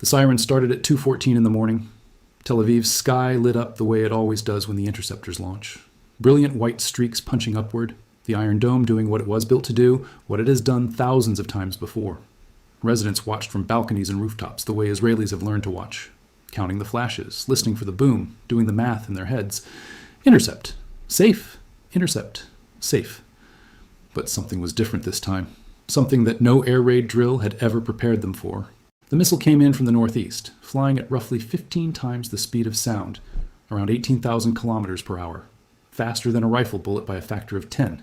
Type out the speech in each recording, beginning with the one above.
The siren started at 2:14 in the morning. Tel Aviv's sky lit up the way it always does when the interceptors launch. Brilliant white streaks punching upward, the Iron Dome doing what it was built to do, what it has done thousands of times before. Residents watched from balconies and rooftops the way Israelis have learned to watch, counting the flashes, listening for the boom, doing the math in their heads. Intercept. Safe. Intercept. Safe. But something was different this time. Something that no air raid drill had ever prepared them for. The missile came in from the northeast, flying at roughly 15 times the speed of sound, around 18,000 kilometers per hour, faster than a rifle bullet by a factor of 10.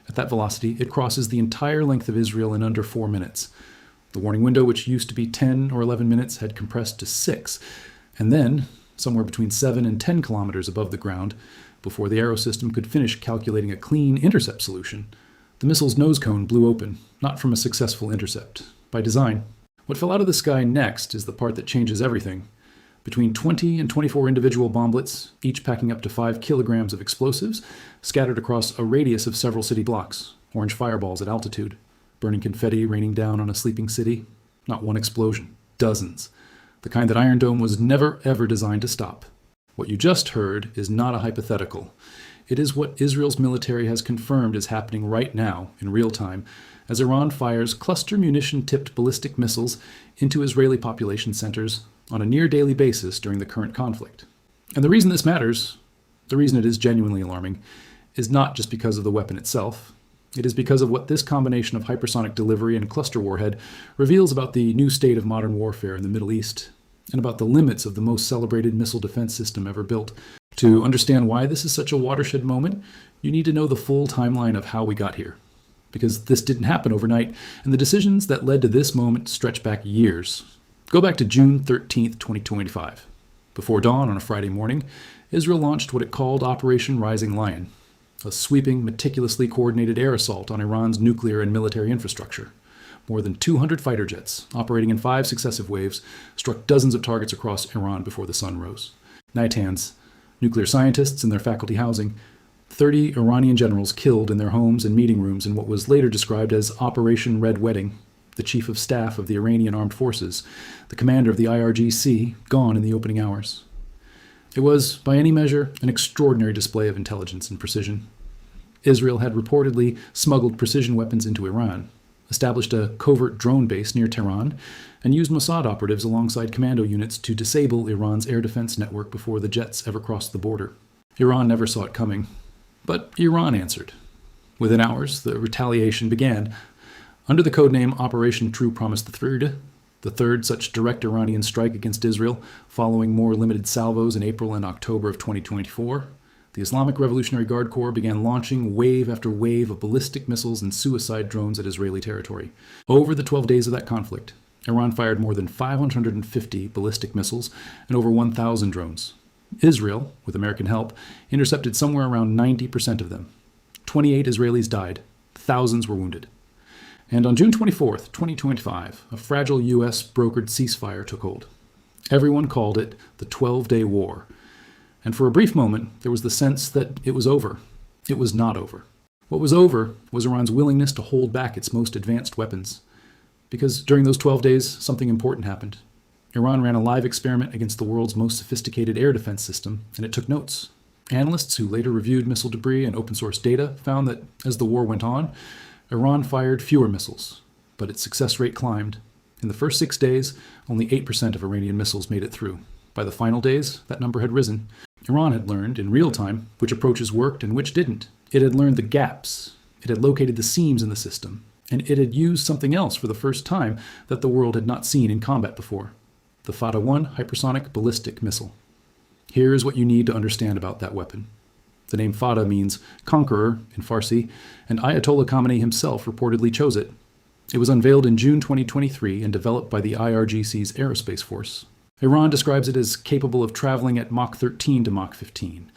At that velocity, it crosses the entire length of Israel in under 4 minutes. The warning window, which used to be 10 or 11 minutes, had compressed to 6, and then, somewhere between 7 and 10 kilometers above the ground, before the aero system could finish calculating a clean intercept solution, the missile's nose cone blew open, not from a successful intercept, by design. What fell out of the sky next is the part that changes everything. Between 20 and 24 individual bomblets, each packing up to 5 kilograms of explosives, scattered across a radius of several city blocks, orange fireballs at altitude, burning confetti raining down on a sleeping city. Not one explosion, dozens. The kind that Iron Dome was never ever designed to stop. What you just heard is not a hypothetical. It is what Israel's military has confirmed is happening right now, in real time, as Iran fires cluster munition-tipped ballistic missiles into Israeli population centers on a near-daily basis during the current conflict. And the reason this matters, the reason it is genuinely alarming, is not just because of the weapon itself. It is because of what this combination of hypersonic delivery and cluster warhead reveals about the new state of modern warfare in the Middle East, and about the limits of the most celebrated missile defense system ever built. To understand why this is such a watershed moment, you need to know the full timeline of how we got here. Because this didn't happen overnight, and the decisions that led to this moment stretch back years. Go back to June 13th, 2025. Before dawn on a Friday morning, Israel launched what it called Operation Rising Lion, a sweeping, meticulously coordinated air assault on Iran's nuclear and military infrastructure. More than 200 fighter jets, operating in 5 successive waves, struck dozens of targets across Iran before the sun rose. Naitans, nuclear scientists in their faculty housing, 30 Iranian generals killed in their homes and meeting rooms in what was later described as Operation Red Wedding, the chief of staff of the Iranian armed forces, the commander of the IRGC, gone in the opening hours. It was, by any measure, an extraordinary display of intelligence and precision. Israel had reportedly smuggled precision weapons into Iran, established a covert drone base near Tehran, and used Mossad operatives alongside commando units to disable Iran's air defense network before the jets ever crossed the border. Iran never saw it coming. But Iran answered. Within hours, the retaliation began. Under the codename Operation True Promise III, the third such direct Iranian strike against Israel, following more limited salvos in April and October of 2024, the Islamic Revolutionary Guard Corps began launching wave after wave of ballistic missiles and suicide drones at Israeli territory. Over the 12 days of that conflict, Iran fired more than 550 ballistic missiles and over 1,000 drones. Israel, with American help, intercepted somewhere around 90% of them. 28 Israelis died. Thousands were wounded. And on June 24th, 2025, a fragile U.S. brokered ceasefire took hold. Everyone called it the 12-Day War. And for a brief moment, there was the sense that it was over. It was not over. What was over was Iran's willingness to hold back its most advanced weapons. Because during those 12 days, something important happened. Iran ran a live experiment against the world's most sophisticated air defense system, and it took notes. Analysts who later reviewed missile debris and open-source data found that, as the war went on, Iran fired fewer missiles, but its success rate climbed. In the first 6 days, only 8% of Iranian missiles made it through. By the final days, that number had risen. Iran had learned, in real time, which approaches worked and which didn't. It had learned the gaps. It had located the seams in the system. And it had used something else for the first time that the world had not seen in combat before. The Fattah 1 hypersonic ballistic missile. Here is what you need to understand about that weapon. The name Fattah means conqueror in Farsi, and Ayatollah Khamenei himself reportedly chose it. It was unveiled in June 2023 and developed by the IRGC's Aerospace Force. Iran describes it as capable of traveling at Mach 13 to Mach 15.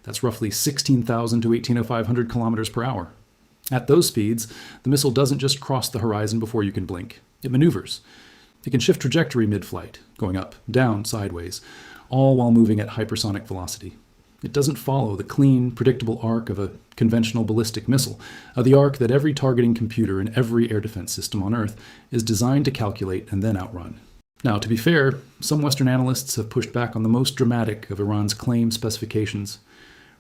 That's roughly 16,000 to 18,500 kilometers per hour. At those speeds, the missile doesn't just cross the horizon before you can blink. It maneuvers. It can shift trajectory mid-flight, going up, down, sideways, all while moving at hypersonic velocity. It doesn't follow the clean, predictable arc of a conventional ballistic missile, the arc that every targeting computer in every air defense system on Earth is designed to calculate and then outrun. Now, to be fair, some Western analysts have pushed back on the most dramatic of Iran's claim specifications.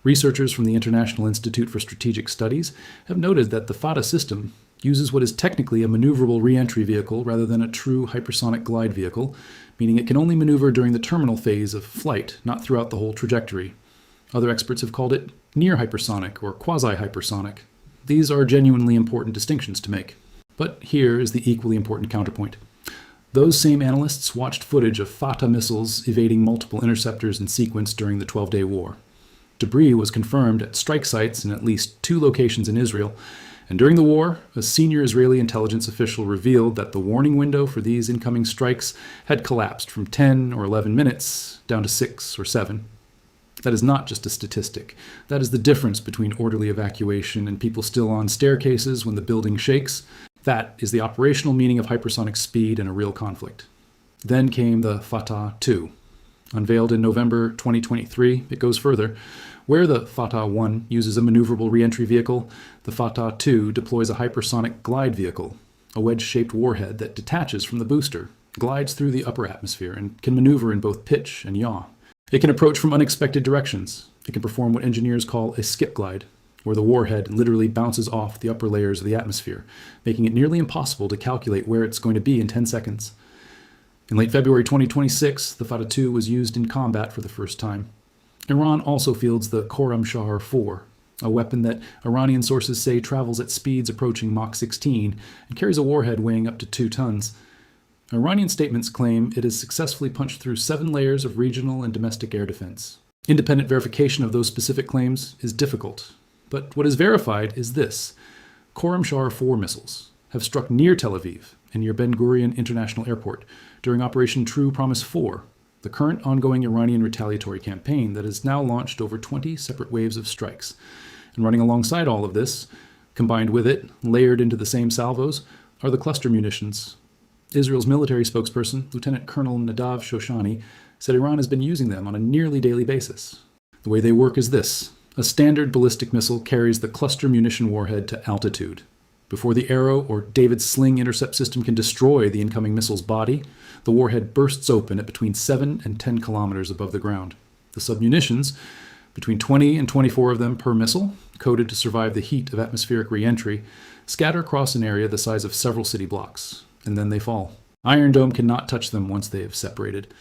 Researchers from the International Institute for Strategic Studies have noted that the Fattah system uses what is technically a maneuverable re-entry vehicle rather than a true hypersonic glide vehicle, meaning it can only maneuver during the terminal phase of flight, not throughout the whole trajectory. Other experts have called it near hypersonic or quasi-hypersonic. These are genuinely important distinctions to make. But here is the equally important counterpoint. Those same analysts watched footage of Fattah missiles evading multiple interceptors in sequence during the 12-day war. Debris was confirmed at strike sites in at least 2 locations in Israel, and during the war, a senior Israeli intelligence official revealed that the warning window for these incoming strikes had collapsed from 10 or 11 minutes down to 6 or 7. That is not just a statistic. That is the difference between orderly evacuation and people still on staircases when the building shakes. That is the operational meaning of hypersonic speed in a real conflict. Then came the Fattah 2. Unveiled in November 2023, it goes further. Where the Fattah 1 uses a maneuverable re-entry vehicle, the Fattah 2 deploys a hypersonic glide vehicle, a wedge-shaped warhead that detaches from the booster, glides through the upper atmosphere, and can maneuver in both pitch and yaw. It can approach from unexpected directions. It can perform what engineers call a skip glide, where the warhead literally bounces off the upper layers of the atmosphere, making it nearly impossible to calculate where it's going to be in 10 seconds. In late February 2026, the Fattah 2 was used in combat for the first time. Iran also fields the Khorramshahr 4, a weapon that Iranian sources say travels at speeds approaching Mach 16 and carries a warhead weighing up to 2 tons. Iranian statements claim it has successfully punched through 7 layers of regional and domestic air defense. Independent verification of those specific claims is difficult, but what is verified is this. Khorramshahr 4 missiles have struck near Tel Aviv and near Ben Gurion International Airport during Operation True Promise 4, the current ongoing Iranian retaliatory campaign that has now launched over 20 separate waves of strikes. And running alongside all of this, combined with it, layered into the same salvos, are the cluster munitions. Israel's military spokesperson, Lieutenant Colonel Nadav Shoshani, said Iran has been using them on a nearly daily basis. The way they work is this. A standard ballistic missile carries the cluster munition warhead to altitude. Before the Arrow or David's Sling intercept system can destroy the incoming missile's body, the warhead bursts open at between 7 and 10 kilometers above the ground. The submunitions, between 20 and 24 of them per missile, coded to survive the heat of atmospheric re-entry, scatter across an area the size of several city blocks, and then they fall. Iron Dome cannot touch them once they have separated.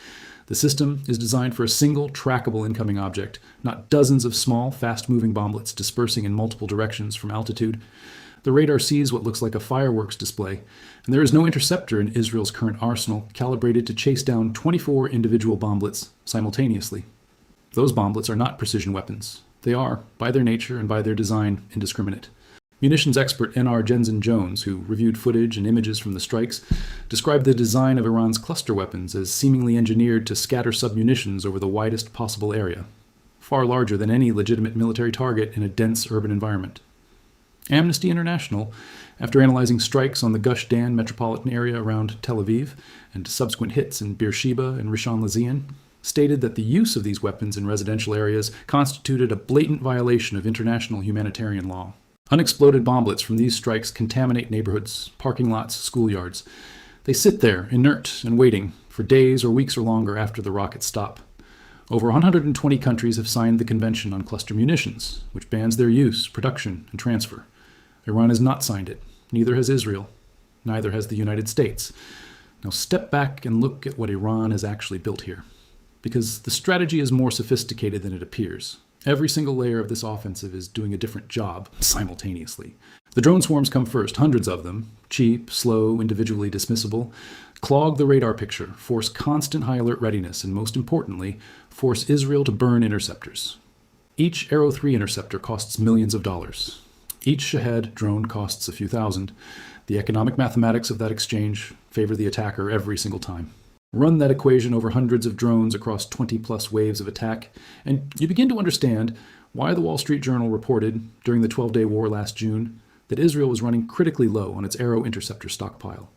The system is designed for a single trackable incoming object, not dozens of small, fast-moving bomblets dispersing in multiple directions from altitude. The radar sees what looks like a fireworks display, and there is no interceptor in Israel's current arsenal calibrated to chase down 24 individual bomblets simultaneously. Those bomblets are not precision weapons. They are, by their nature and by their design, indiscriminate. Munitions expert N.R. Jensen Jones, who reviewed footage and images from the strikes, described the design of Iran's cluster weapons as seemingly engineered to scatter submunitions over the widest possible area, far larger than any legitimate military target in a dense urban environment. Amnesty International, after analyzing strikes on the Gush Dan metropolitan area around Tel Aviv and subsequent hits in Beersheba and Rishon LeZion, stated that the use of these weapons in residential areas constituted a blatant violation of international humanitarian law. Unexploded bomblets from these strikes contaminate neighborhoods, parking lots, schoolyards. They sit there, inert and waiting, for days or weeks or longer after the rockets stop. Over 120 countries have signed the Convention on Cluster Munitions, which bans their use, production, and transfer. Iran has not signed it. Neither has Israel. Neither has the United States. Now step back and look at what Iran has actually built here. Because the strategy is more sophisticated than it appears. Every single layer of this offensive is doing a different job, simultaneously. The drone swarms come first, hundreds of them, cheap, slow, individually dismissible, clog the radar picture, force constant high alert readiness, and most importantly, force Israel to burn interceptors. Each Arrow 3 interceptor costs millions of dollars. Each Shahed drone costs a few thousand. The economic mathematics of that exchange favor the attacker every single time. Run that equation over hundreds of drones across 20-plus waves of attack, and you begin to understand why the Wall Street Journal reported during the 12-day war last June that Israel was running critically low on its Arrow interceptor stockpile.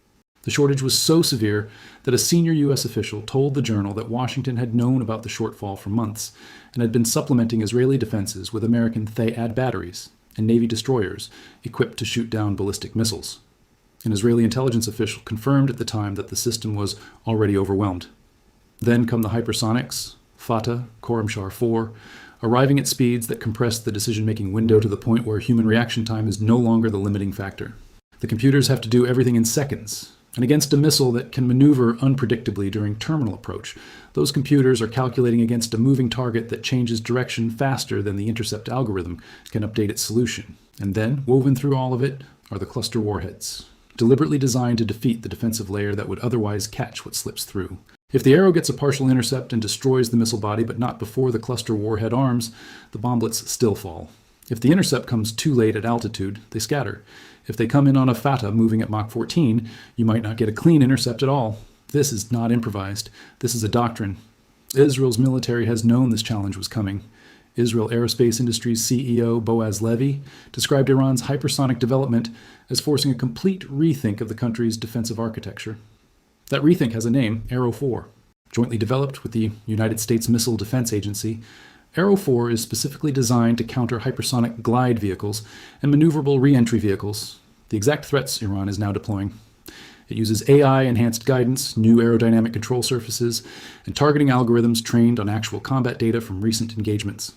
The shortage was so severe that a senior U.S. official told the Journal that Washington had known about the shortfall for months and had been supplementing Israeli defenses with American THAAD batteries and Navy destroyers equipped to shoot down ballistic missiles. An Israeli intelligence official confirmed at the time that the system was already overwhelmed. Then come the hypersonics, Fattah, Khorramshahr 4, arriving at speeds that compress the decision-making window to the point where human reaction time is no longer the limiting factor. The computers have to do everything in seconds, and against a missile that can maneuver unpredictably during terminal approach, those computers are calculating against a moving target that changes direction faster than the intercept algorithm can update its solution. And then, woven through all of it, are the cluster warheads, deliberately designed to defeat the defensive layer that would otherwise catch what slips through. If the arrow gets a partial intercept and destroys the missile body, but not before the cluster warhead arms, the bomblets still fall. If the intercept comes too late at altitude, they scatter. If they come in on a Fattah moving at Mach 14, you might not get a clean intercept at all. This is not improvised. This is a doctrine. Israel's military has known this challenge was coming. Israel Aerospace Industries CEO Boaz Levy described Iran's hypersonic development as forcing a complete rethink of the country's defensive architecture. That rethink has a name, Arrow 4. Jointly developed with the United States Missile Defense Agency, Arrow 4 is specifically designed to counter hypersonic glide vehicles and maneuverable re-entry vehicles, the exact threats Iran is now deploying. It uses AI-enhanced guidance, new aerodynamic control surfaces, and targeting algorithms trained on actual combat data from recent engagements.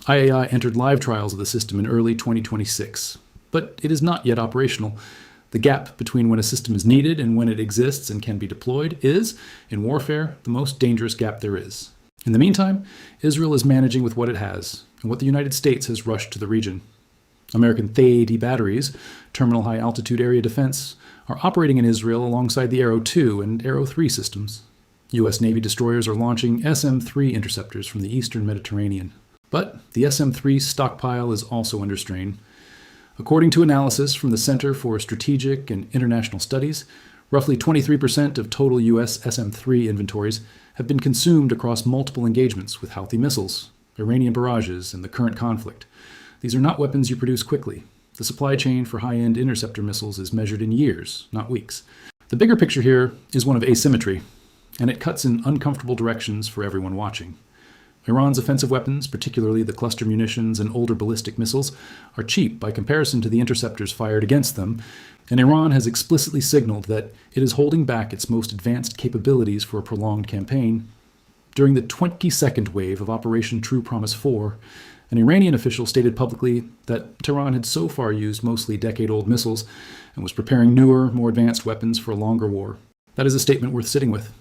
IAI entered live trials of the system in early 2026, but it is not yet operational. The gap between when a system is needed and when it exists and can be deployed is, in warfare, the most dangerous gap there is. In the meantime, Israel is managing with what it has, and what the United States has rushed to the region. American THAAD batteries, Terminal High Altitude Area Defense, are operating in Israel alongside the Arrow 2 and Arrow 3 systems. U.S. Navy destroyers are launching SM-3 interceptors from the eastern Mediterranean. But the SM-3 stockpile is also under strain. According to analysis from the Center for Strategic and International Studies, roughly 23% of total U.S. SM-3 inventories have been consumed across multiple engagements with Houthi missiles, Iranian barrages, and the current conflict. These are not weapons you produce quickly. The supply chain for high-end interceptor missiles is measured in years, not weeks. The bigger picture here is one of asymmetry, and it cuts in uncomfortable directions for everyone watching. Iran's offensive weapons, particularly the cluster munitions and older ballistic missiles, are cheap by comparison to the interceptors fired against them, and Iran has explicitly signaled that it is holding back its most advanced capabilities for a prolonged campaign. During the 22nd wave of Operation True Promise 4, an Iranian official stated publicly that Tehran had so far used mostly decade-old missiles and was preparing newer, more advanced weapons for a longer war. That is a statement worth sitting with.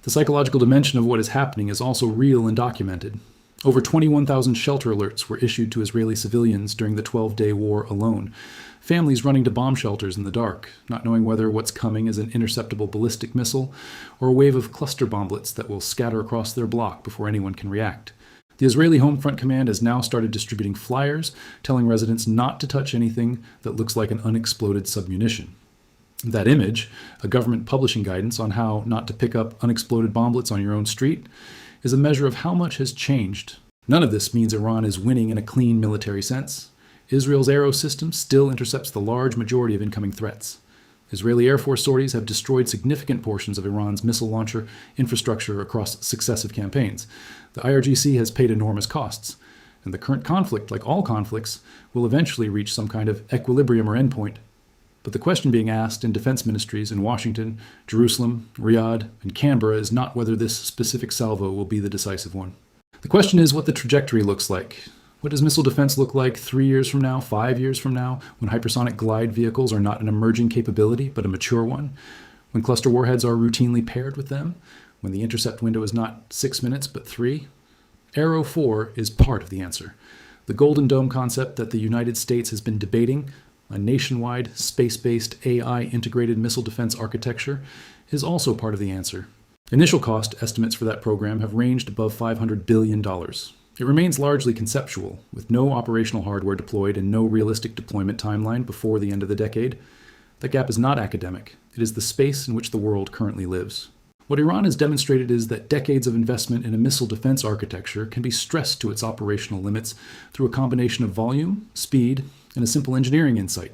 The psychological dimension of what is happening is also real and documented. Over 21,000 shelter alerts were issued to Israeli civilians during the 12-day war alone. Families running to bomb shelters in the dark, not knowing whether what's coming is an interceptable ballistic missile or a wave of cluster bomblets that will scatter across their block before anyone can react. The Israeli Home Front Command has now started distributing flyers telling residents not to touch anything that looks like an unexploded submunition. That image, a government publishing guidance on how not to pick up unexploded bomblets on your own street, is a measure of how much has changed. None of this means Iran is winning in a clean military sense. Israel's Arrow system still intercepts the large majority of incoming threats. Israeli Air Force sorties have destroyed significant portions of Iran's missile launcher infrastructure across successive campaigns. The IRGC has paid enormous costs, and the current conflict, like all conflicts, will eventually reach some kind of equilibrium or endpoint. But the question being asked in defense ministries in Washington, Jerusalem, Riyadh, and Canberra is not whether this specific salvo will be the decisive one. The question is what the trajectory looks like. What does missile defense look like 3 years from now, 5 years from now, when hypersonic glide vehicles are not an emerging capability, but a mature one? When cluster warheads are routinely paired with them? When the intercept window is not 6 minutes, but 3? Arrow 4 is part of the answer. The Golden Dome concept that the United States has been debating, a nationwide, space-based, AI-integrated missile defense architecture, is also part of the answer. Initial cost estimates for that program have ranged above $500 billion. It remains largely conceptual, with no operational hardware deployed and no realistic deployment timeline before the end of the decade. That gap is not academic. It is the space in which the world currently lives. What Iran has demonstrated is that decades of investment in a missile defense architecture can be stressed to its operational limits through a combination of volume, speed, and a simple engineering insight.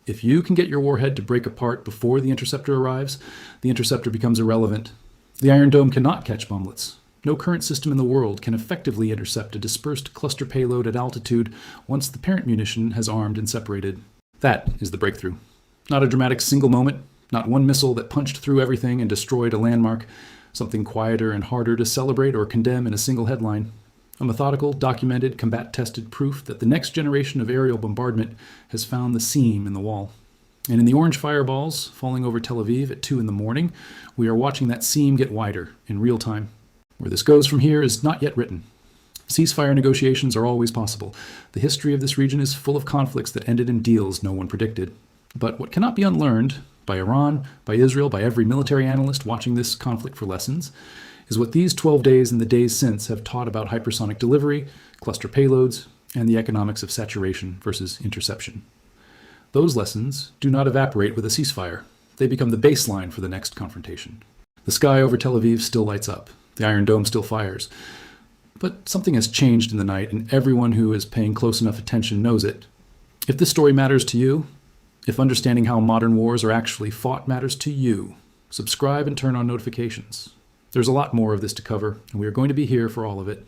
If you can get your warhead to break apart before the interceptor arrives, the interceptor becomes irrelevant. The Iron Dome cannot catch bomblets. No current system in the world can effectively intercept a dispersed cluster payload at altitude once the parent munition has armed and separated. That is the breakthrough. Not a dramatic single moment, not one missile that punched through everything and destroyed a landmark, something quieter and harder to celebrate or condemn in a single headline. A methodical, documented, combat-tested proof that the next generation of aerial bombardment has found the seam in the wall. And in the orange fireballs falling over Tel Aviv at 2 in the morning, we are watching that seam get wider in real time. Where this goes from here is not yet written. Ceasefire negotiations are always possible. The history of this region is full of conflicts that ended in deals no one predicted. But what cannot be unlearned by Iran, by Israel, by every military analyst watching this conflict for lessons, is what these 12 days and the days since have taught about hypersonic delivery, cluster payloads, and the economics of saturation versus interception. Those lessons do not evaporate with a ceasefire. They become the baseline for the next confrontation. The sky over Tel Aviv still lights up. The Iron Dome still fires. But something has changed in the night, and everyone who is paying close enough attention knows it. If this story matters to you, if understanding how modern wars are actually fought matters to you, subscribe and turn on notifications. There's a lot more of this to cover, and we are going to be here for all of it.